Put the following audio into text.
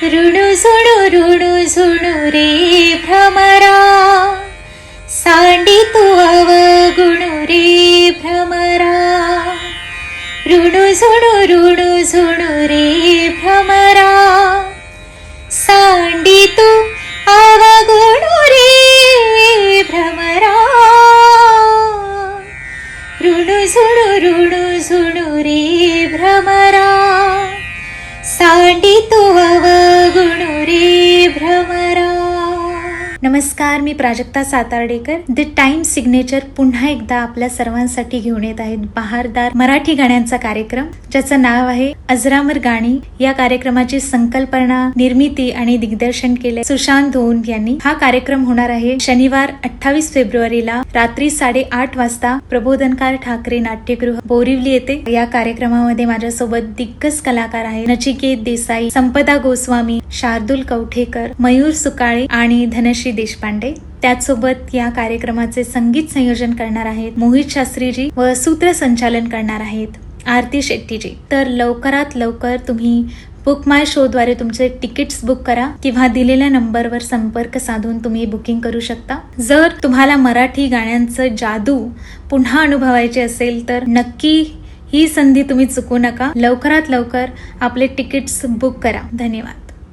ऋणु झुणू रे भ्रमरा, सांडी तू अवगुणु रे भ्रमरा. ऋणु झुणू रे भ्रमरा, सांडी तू अवगुणु रे भ्रमरा. ऋणु झुणू रे भ्रमरा, सांडी तू अवगुणु रे भ्रमरा. नमस्कार, मी Prajakta Satardekar. The time signature पुन्हा एकदा आपल्या सर्वांसाठी घेऊन येत आहेत बहारदार मराठी गाण्यांचा कार्यक्रम, ज्याचं नाव आहे अजरामर गाणी. या कार्यक्रमाची संकल्पना, निर्मिती आणि दिग्दर्शन केले सुशांत धोंड यांनी. हा कार्यक्रम होणार आहे शनिवार 28 फेब्रुवारीला रात्री 8:30 वाजता प्रबोधनकार ठाकरे नाट्यगृह बोरिवली येथे. या कार्यक्रमामध्ये माझ्यासोबत दिग्गज कलाकार आहेत नचिकेत देसाई, संपदा गोस्वामी, शार्दूल कवठेकर, मयूर सुकाळे आणि धनश्री देशपांडे. त्याचसोबत या कार्यक्रमाचे संगीत संयोजन करणार आहेत मोहित शास्त्रीजी व सूत्रसंचालन करणार आहेत आरती शेट्टीजी. तर लवकरात लवकर तुम्ही बुक माय शो द्वारे तुमचे तिकीट्स बुक करा किंवा दिलेल्या नंबरवर संपर्क साधून तुम्ही बुकिंग करू शकता. जर तुम्हाला मराठी गाण्यांचं जादू पुन्हा अनुभवायचे असेल तर नक्की ही संधी तुम्ही चुकू नका. लवकरात लवकर आपले तिकीट्स बुक करा. धन्यवाद.